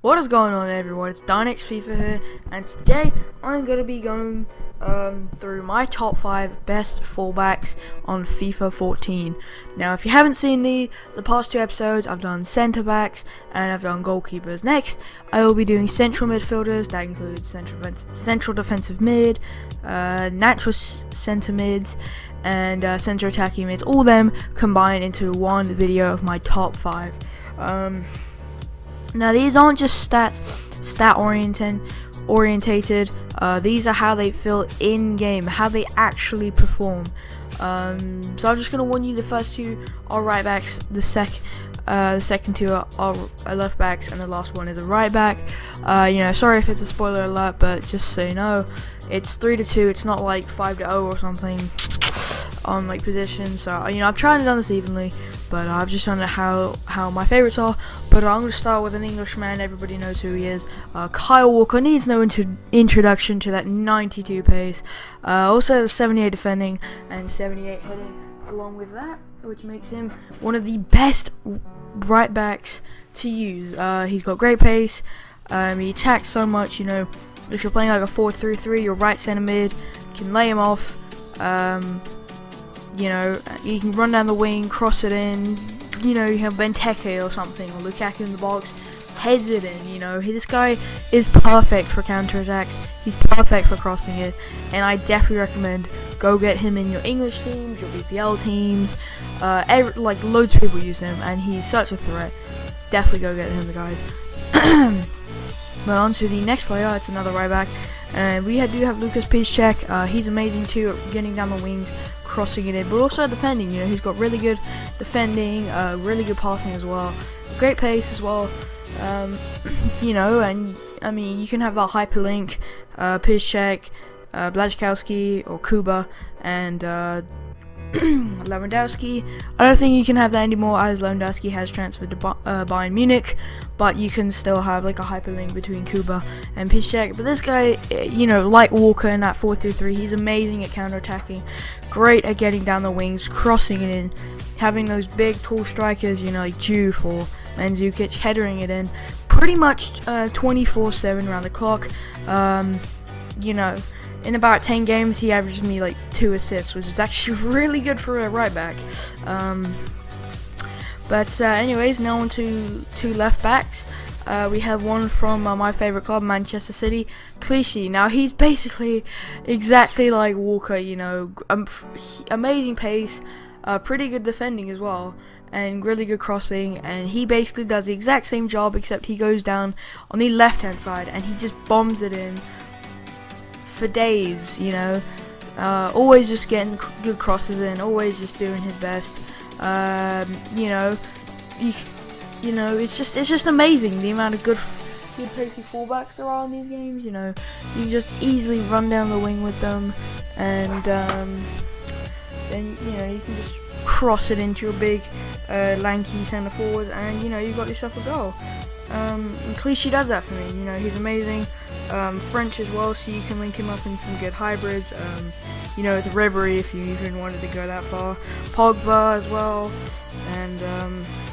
What is going on, everyone? It's Dynex Fifa here, and today I'm going to be going through my top 5 best fullbacks on FIFA 14. Now, if you haven't seen the past 2 episodes, I've done centre backs and I've done goalkeepers. Next, I will be doing central midfielders. That includes central defensive mid, natural centre mids, and centre attacking mids. All them combined into one video of my top 5. Now, these aren't just stat orientated. These are how they feel in game, how they actually perform. So I'm just gonna warn you: the first 2 are right backs, the second 2 are left backs, and the last one is a right back. Sorry if it's a spoiler alert, but just so you know, it's 3-2. It's not like 5-0 or something on like position. So I've tried to done this evenly, but I've just done it how my favorites are. But I'm going to start with an Englishman. Everybody knows who he is. Kyle Walker needs no introduction to that 92 pace. Also 78 defending and 78 heading along with that, which makes him one of the best right backs to use. He's got great pace. He attacks so much. If you're playing like a 4-3-3, your right centre mid can lay him off. You can run down the wing, cross it in. You have Benteke or something, or Lukaku in the box, heads it in. This guy is perfect for counter-attacks. He's perfect for crossing it, and I definitely recommend go get him in your English teams, your BPL teams. Loads of people use him, and he's such a threat. Definitely go get him, guys. But on to the next player. It's another right back, and we do have Lucas Piszczek. He's amazing too at getting down the wings, crossing it in, but also defending. He's got really good defending, really good passing as well, great pace as well. And you can have that hyperlink, Piszczek, Błaszczykowski or Kuba, and Lewandowski. I don't think you can have that anymore, as Lewandowski has transferred to Bayern Munich, but you can still have like a hyperlink between Kuba and Piszczek. But this guy, like Walker in that 4-3-3, he's amazing at counter-attacking, great at getting down the wings, crossing it in, having those big tall strikers, like Juve or Mandzukic, headering it in pretty much 24/7 around the clock. In about 10 games, he averaged me like 2 assists, which is actually really good for a right back. Anyways, now on to 2 left backs. We have one from my favorite club, Manchester City, Clichy. Now, he's basically exactly like Walker, amazing pace, pretty good defending as well, and really good crossing. And he basically does the exact same job, except he goes down on the left-hand side and he just bombs it in for days. Always just getting good crosses in, always just doing his best. It's just amazing the amount of good pacey fullbacks there are in these games. You can just easily run down the wing with them, and then you can just cross it into your big lanky centre forward, and you've got yourself a goal. And Clichy does that for me. He's amazing. French as well, so you can link him up in some good hybrids. With Ribery, if you even wanted to go that far. Pogba as well. And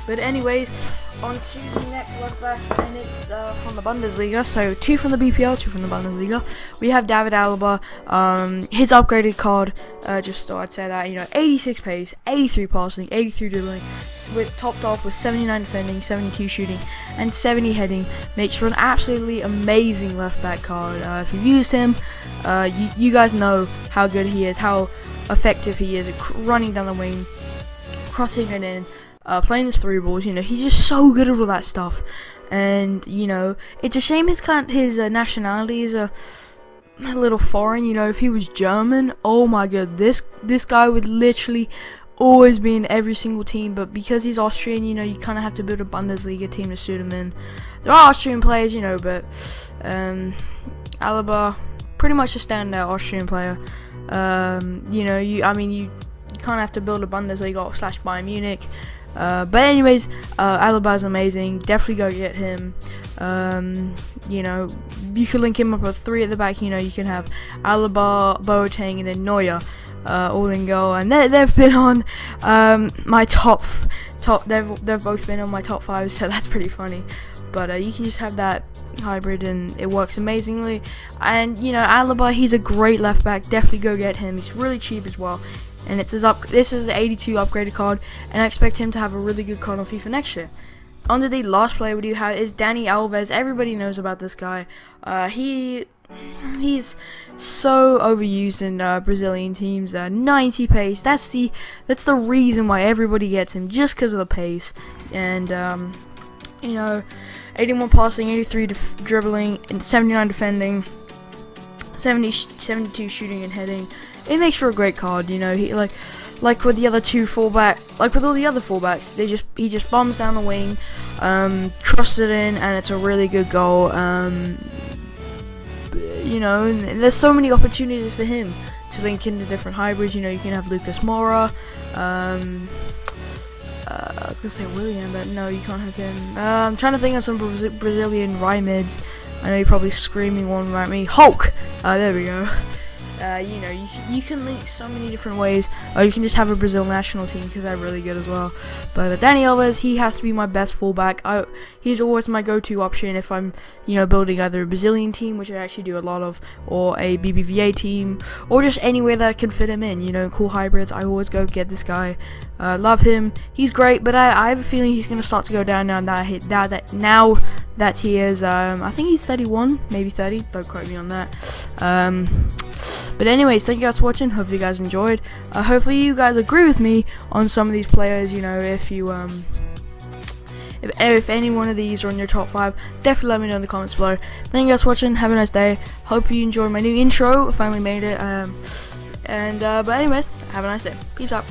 but anyways, on to the next left back, and it's from the Bundesliga. So 2 from the BPL, 2 from the Bundesliga. We have David Alaba. His upgraded card, just thought I'd say that, 86 pace, 83 passing, 83 dribbling, topped off with 79 defending, 72 shooting, and 70 heading. Makes for an absolutely amazing left back card. If you've used him, you guys know how good he is, how effective he is at running down the wing, crossing it in, playing his through balls. He's just so good at all that stuff. And it's a shame his nationality is a little foreign. If he was German, oh my god, this guy would literally always be in every single team. But because he's Austrian, you kind of have to build a Bundesliga team to suit him in. There are Austrian players, but Alaba, pretty much a standout Austrian player. You kind of have to build a Bundesliga / Bayern Munich. But anyways, Alaba's amazing. Definitely go get him. You can link him up with 3 at the back. You can have Alaba, Boateng, and then Neuer, all in goal. And they've been on my top. They've both been on my top 5, so that's pretty funny. but you can just have that hybrid and it works amazingly. And you know, Alaba, he's a great left back. Definitely go get him. He's really cheap as well, and it's his this is the 82 upgraded card, and I expect him to have a really good card on FIFA next year. On to the last player we do have is Dani Alves. Everybody knows about this guy. He's so overused in Brazilian teams. 90 pace. That's the reason why everybody gets him, just because of the pace. And you know, 81 passing, 83 dribbling, and 79 defending, 72 shooting and heading. It makes for a great card. You know, he like with the other two fullback, like with all the other fullbacks, he just bombs down the wing, crosses it in, and it's a really good goal. You know, and there's so many opportunities for him to link into different hybrids. You know, you can have Lucas Moura. I was gonna say William, but no, you can't have him. I'm trying to think of some Brazilian mids. I know you're probably screaming one at me. Hulk. There we go. You know, you can link so many different ways, or you can just have a Brazil national team because they're really good as well. But Dani Alves, he has to be my best fullback. He's always my go-to option if I'm, you know, building either a Brazilian team, which I actually do a lot of, or a BBVA team, or just anywhere that I can fit him in. You know, cool hybrids. I always go get this guy. Love him. He's great, but I have a feeling he's gonna start to go down now that he is. I think he's 31, maybe 30. Don't quote me on that. But anyways, thank you guys for watching. Hope you guys enjoyed. Hopefully you guys agree with me on some of these players. You know, if any one of these are in your top 5, definitely let me know in the comments below. Thank you guys for watching. Have a nice day. Hope you enjoyed my new intro. I finally made it. But anyways, have a nice day. Peace out.